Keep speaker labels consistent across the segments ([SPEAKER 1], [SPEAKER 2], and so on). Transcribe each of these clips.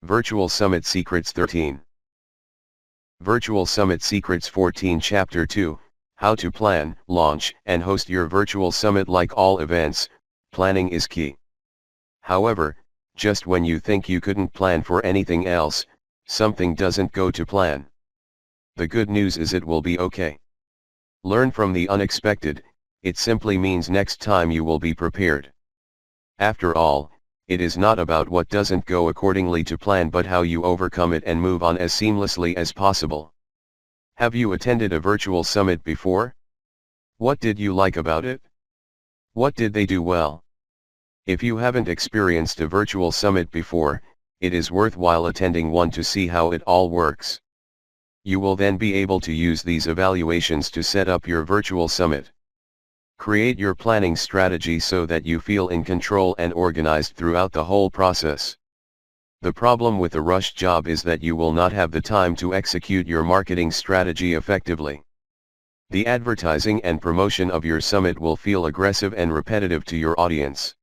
[SPEAKER 1] Virtual Summit Secrets 13. Virtual Summit Secrets 14 Chapter 2, How to Plan, Launch, and Host Your Virtual Summit. Like all events, planning is key. However, just when you think you couldn't plan for anything else, something doesn't go to plan. The good news is it will be okay. Learn from the unexpected, it simply means next time you will be prepared. After all, it is not about what doesn't go accordingly to plan but how you overcome it and move on as seamlessly as possible. Have you attended a virtual summit before? What did you like about it? What did they do well? If you haven't experienced a virtual summit before, it is worthwhile attending one to see how it all works. You will then be able to use these evaluations to set up your virtual summit. Create your planning strategy so that you feel in control and organized throughout the whole process. The problem with a rush job is that you will not have the time to execute your marketing strategy effectively. The advertising and promotion of your summit will feel aggressive and repetitive to your audience.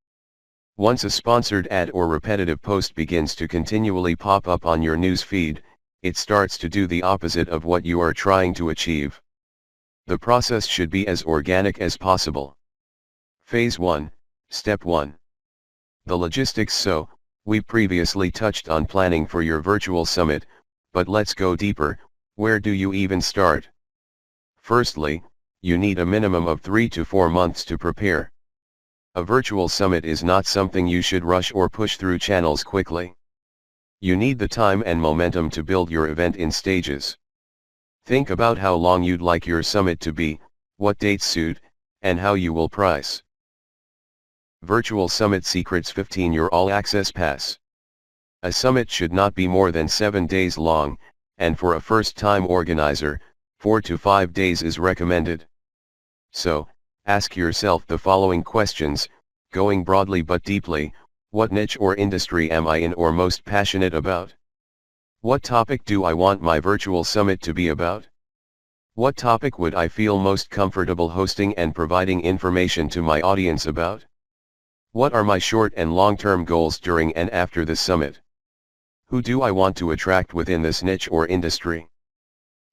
[SPEAKER 1] Once a sponsored ad or repetitive post begins to continually pop up on your news feed, it starts to do the opposite of what you are trying to achieve. The process should be as organic as possible. Phase 1, Step 1. The logistics. So, we previously touched on planning for your virtual summit, but let's go deeper. Where do you even start? Firstly, you need a minimum of 3 to 4 months to prepare. A virtual summit is not something you should rush or push through channels quickly. You need the time and momentum to build your event in stages. Think about how long you'd like your summit to be, what dates suit, and how you will price. Virtual Summit Secrets 15. Your All-Access Pass. A summit should not be more than 7 days long, and for a first-time organizer, 4 to 5 days is recommended. So, ask yourself the following questions, going broadly but deeply. What niche or industry am I in or most passionate about? What topic do I want my virtual summit to be about? What topic would I feel most comfortable hosting and providing information to my audience about? What are my short and long-term goals during and after the summit? Who do I want to attract within this niche or industry?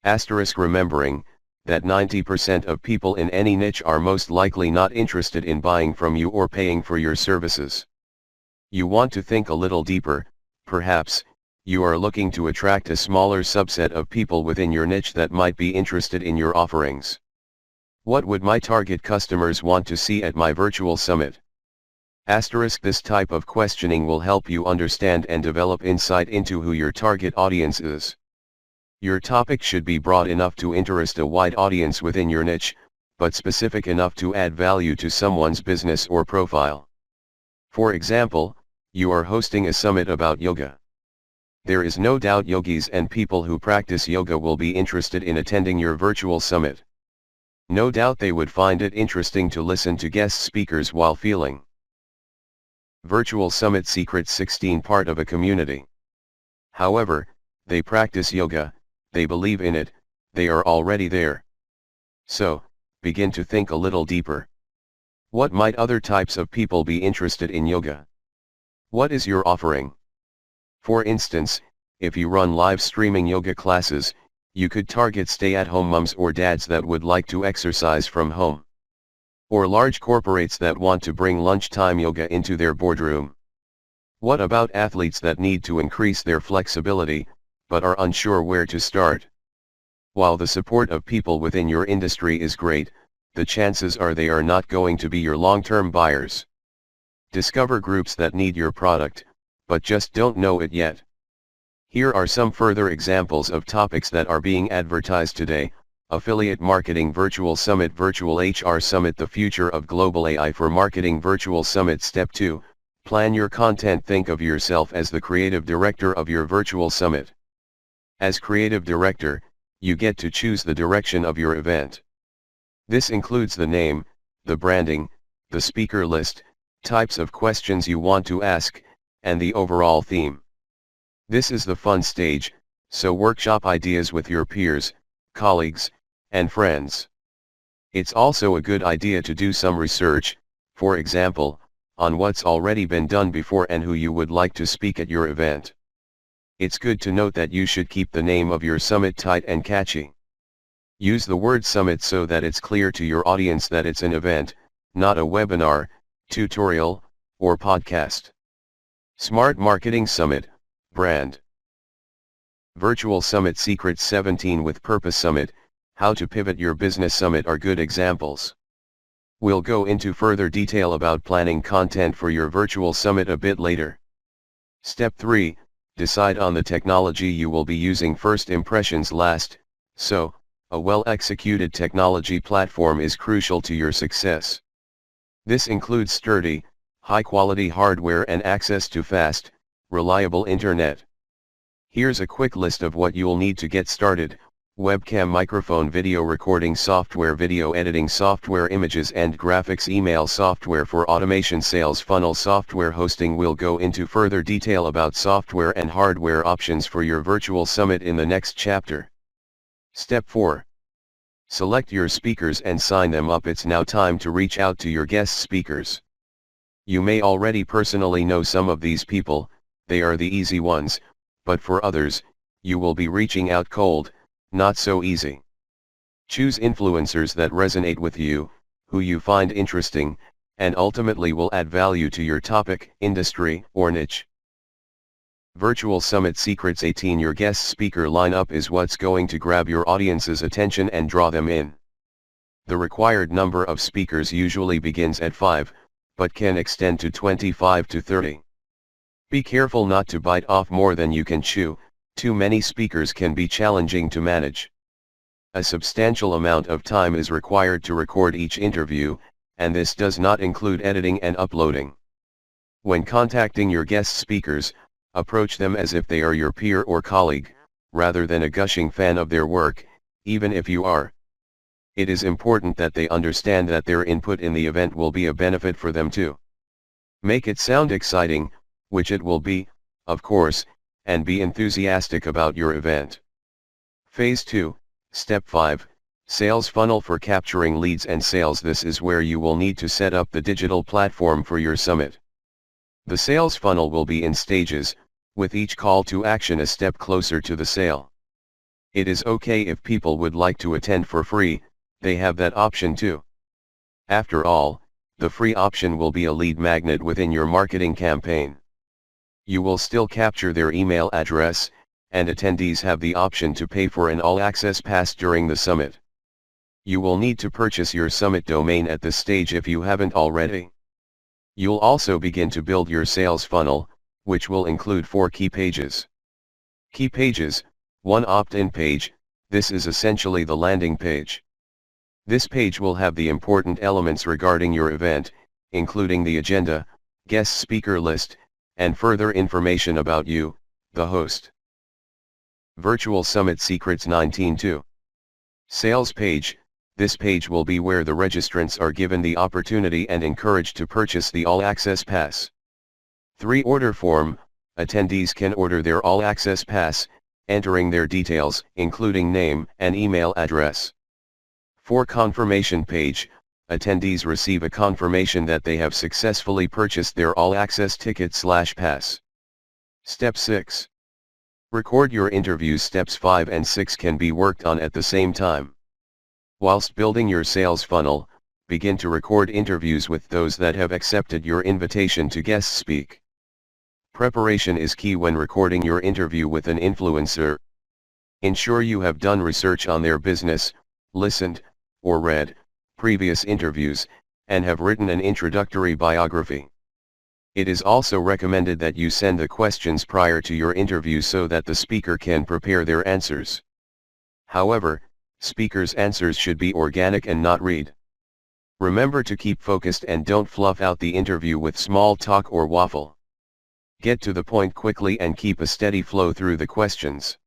[SPEAKER 1] Remembering that 90% of people in any niche are most likely not interested in buying from you or paying for your services. You want to think a little deeper. Perhaps you are looking to attract a smaller subset of people within your niche that might be interested in your offerings. What would my target customers want to see at my virtual summit? This type of questioning will help you understand and develop insight into who your target audience is. Your topic should be broad enough to interest a wide audience within your niche, but specific enough to add value to someone's business or profile. For example, you are hosting a summit about yoga. There is no doubt yogis and people who practice yoga will be interested in attending your virtual summit. No doubt they would find it interesting to listen to guest speakers while feeling. Virtual Summit Secrets 16. Part of a community. However, they practice yoga, they believe in it, they are already there. So, begin to think a little deeper. What might other types of people be interested in yoga? What is your offering? For instance, if you run live streaming yoga classes, you could target stay-at-home moms or dads that would like to exercise from home. Or large corporates that want to bring lunchtime yoga into their boardroom. What about athletes that need to increase their flexibility, but are unsure where to start? While the support of people within your industry is great, the chances are they are not going to be your long-term buyers. Discover groups that need your product, but just don't know it yet. Here are some further examples of topics that are being advertised today. Affiliate Marketing Virtual Summit, Virtual HR Summit, The Future of Global AI for Marketing Virtual Summit. Step 2, Plan your content. Think of yourself as the creative director of your virtual summit. As creative director, you get to choose the direction of your event. This includes the name, the branding, the speaker list, types of questions you want to ask, and the overall theme. This is the fun stage, so workshop ideas with your peers, colleagues, and friends. It's also a good idea to do some research, for example, on what's already been done before and who you would like to speak at your event. It's good to note that you should keep the name of your summit tight and catchy. Use the word summit so that it's clear to your audience that it's an event, not a webinar, tutorial, or podcast. Smart Marketing Summit, Brand. Virtual Summit Secrets 17 with Purpose Summit, How to Pivot Your Business Summit are good examples. We'll go into further detail about planning content for your virtual summit a bit later. Step 3, decide on the technology you will be using. First impressions last, so, a well-executed technology platform is crucial to your success. This includes sturdy, high-quality hardware and access to fast, reliable internet. Here's a quick list of what you'll need to get started: webcam, microphone, video recording software, video editing software, images and graphics, email software for automation, sales funnel software, hosting. We'll go into further detail about software and hardware options for your virtual summit in the next chapter. Step 4. Select your speakers and sign them up. It's now time to reach out to your guest speakers. You may already personally know some of these people, they are the easy ones, but for others, you will be reaching out cold, not so easy. Choose influencers that resonate with you, who you find interesting, and ultimately will add value to your topic, industry, or niche. Virtual Summit Secrets 18. Your guest speaker lineup is what's going to grab your audience's attention and draw them in. The required number of speakers usually begins at 5, but can extend to 25 to 30. Be careful not to bite off more than you can chew. Too many speakers can be challenging to manage. A substantial amount of time is required to record each interview, and this does not include editing and uploading. When contacting your guest speakers, approach them as if they are your peer or colleague, rather than a gushing fan of their work, even if you are. It is important that they understand that their input in the event will be a benefit for them too. Make it sound exciting, which it will be, of course, and be enthusiastic about your event. Phase 2, Step 5, Sales Funnel for capturing leads and sales. This is where you will need to set up the digital platform for your summit. The sales funnel will be in stages, with each call to action a step closer to the sale. It is okay if people would like to attend for free, they have that option too. After all, the free option will be a lead magnet within your marketing campaign. You will still capture their email address, and attendees have the option to pay for an all-access pass during the summit. You will need to purchase your summit domain at this stage if you haven't already. You'll also begin to build your sales funnel, which will include 4 key pages. Key pages: 1. Opt-in page. This is essentially the landing page. This page will have the important elements regarding your event, including the agenda, guest speaker list, and further information about you, the host. Virtual Summit Secrets 19.2. Sales page. This page will be where the registrants are given the opportunity and encouraged to purchase the all-access pass. 3. Order form. Attendees can order their all-access pass, entering their details, including name and email address. 4. Confirmation page. Attendees receive a confirmation that they have successfully purchased their all-access ticket/pass. Step 6. Record your interviews. Steps 5 and 6 can be worked on at the same time. Whilst building your sales funnel, begin to record interviews with those that have accepted your invitation to guest speak. Preparation is key when recording your interview with an influencer. Ensure you have done research on their business, listened, or read previous interviews, and have written an introductory biography. It is also recommended that you send the questions prior to your interview so that the speaker can prepare their answers. However, speakers' answers should be organic and not read. Remember to keep focused and don't fluff out the interview with small talk or waffle. Get to the point quickly and keep a steady flow through the questions.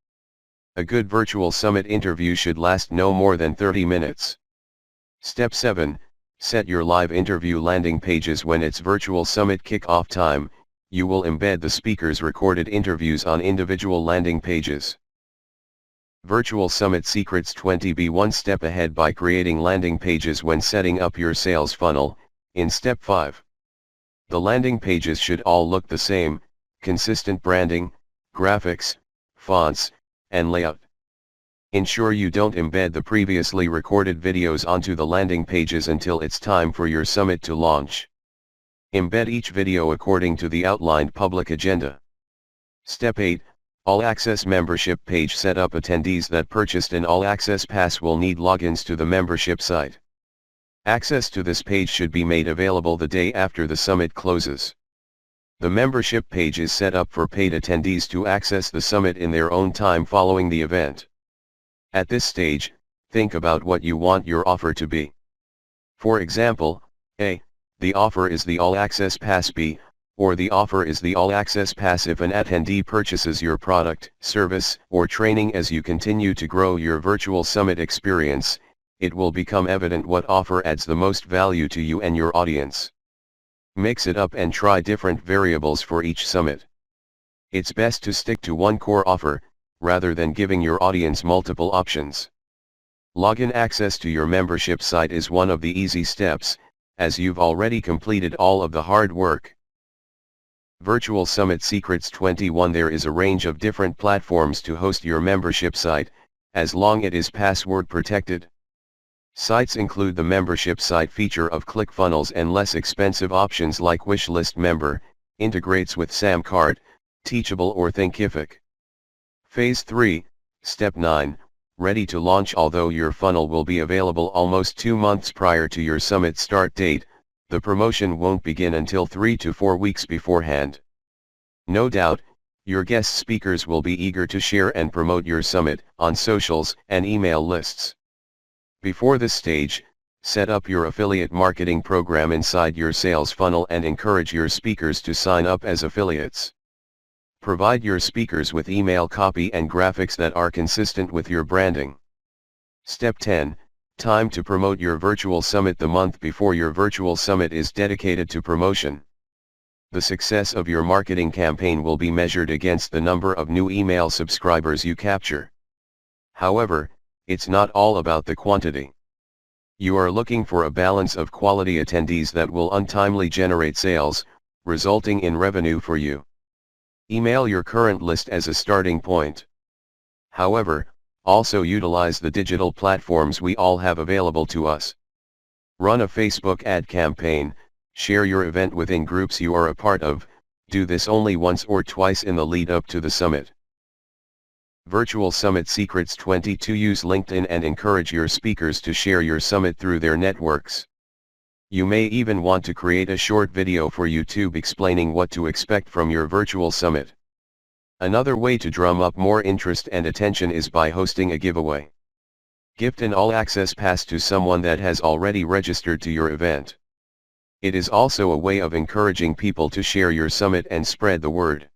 [SPEAKER 1] A good virtual summit interview should last no more than 30 minutes. Step 7. Set your live interview landing pages. When it's virtual summit kickoff time, you will embed the speaker's recorded interviews on individual landing pages. Virtual Summit Secrets 20. Be one step ahead by creating landing pages when setting up your sales funnel, in Step 5. The landing pages should all look the same: consistent branding, graphics, fonts, and layout. Ensure you don't embed the previously recorded videos onto the landing pages until it's time for your summit to launch. Embed each video according to the outlined public agenda. Step 8. All Access Membership Page Setup. Attendees that purchased an All Access Pass will need logins to the membership site. Access to this page should be made available the day after the summit closes. The membership page is set up for paid attendees to access the summit in their own time following the event. At this stage, think about what you want your offer to be. For example, A. The offer is the All Access Pass. B. Or the offer is the All Access Pass if an attendee purchases your product, service, or training. As you continue to grow your virtual summit experience, it will become evident what offer adds the most value to you and your audience. Mix it up and try different variables for each summit. It's best to stick to one core offer, rather than giving your audience multiple options. Login access to your membership site is one of the easy steps, as you've already completed all of the hard work. Virtual Summit Secrets 21. There is a range of different platforms to host your membership site, as long as it is password protected. Sites include the membership site feature of ClickFunnels and less expensive options like Wishlist Member, integrates with Samcart, Teachable or Thinkific. Phase 3, Step 9, ready to launch. Although your funnel will be available almost 2 months prior to your summit start date, the promotion won't begin until 3 to 4 weeks beforehand. No doubt, your guest speakers will be eager to share and promote your summit on socials and email lists. Before this stage, set up your affiliate marketing program inside your sales funnel and encourage your speakers to sign up as affiliates. Provide your speakers with email copy and graphics that are consistent with your branding. Step 10. Time to promote your virtual summit. The month before your virtual summit is dedicated to promotion. The success of your marketing campaign will be measured against the number of new email subscribers you capture. However, it's not all about the quantity. You are looking for a balance of quality attendees that will untimely generate sales, resulting in revenue for you. Email your current list as a starting point. However, also utilize the digital platforms we all have available to us. Run a Facebook ad campaign, share your event within groups you are a part of. Do this only once or twice in the lead up to the summit. Virtual Summit Secrets 22. Use LinkedIn and encourage your speakers to share your summit through their networks. You may even want to create a short video for YouTube explaining what to expect from your virtual summit. Another way to drum up more interest and attention is by hosting a giveaway. Gift an All Access Pass to someone that has already registered to your event. It is also a way of encouraging people to share your summit and spread the word.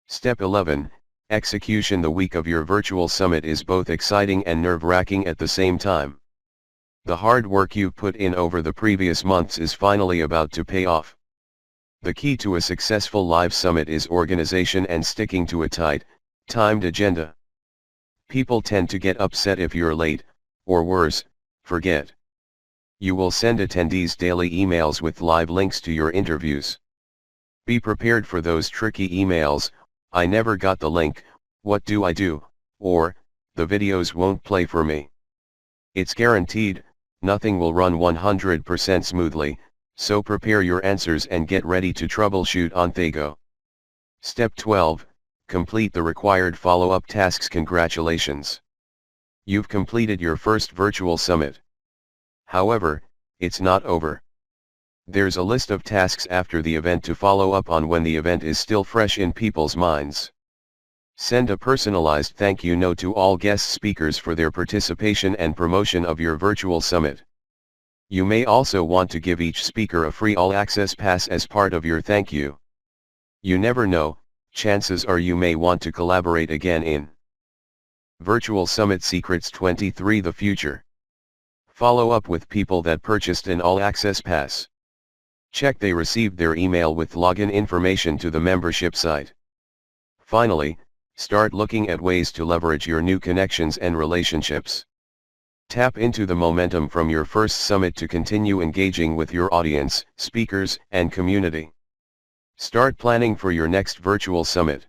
[SPEAKER 1] Step 11. Execution. The week of your virtual summit is both exciting and nerve-wracking at the same time. The hard work you've put in over the previous months is finally about to pay off. The key to a successful live summit is organization and sticking to a tight, timed agenda. People tend to get upset if you're late, or worse, forget. You will send attendees daily emails with live links to your interviews. Be prepared for those tricky emails: "I never got the link, what do I do?" or "the videos won't play for me." It's guaranteed, nothing will run 100% smoothly, so prepare your answers and get ready to troubleshoot on the go. Step 12. Complete the required follow-up tasks. Congratulations! You've completed your first virtual summit. However, it's not over. There's a list of tasks after the event to follow up on when the event is still fresh in people's minds. Send a personalized thank you note to all guest speakers for their participation and promotion of your virtual summit. You may also want to give each speaker a free All Access Pass as part of your thank you. You never know, chances are you may want to collaborate again in Virtual Summit Secrets 23. The future. Follow up with people that purchased an All Access Pass. Check they received their email with login information to the membership site. Finally, start looking at ways to leverage your new connections and relationships. Tap into the momentum from your first summit to continue engaging with your audience, speakers, and community. Start planning for your next virtual summit.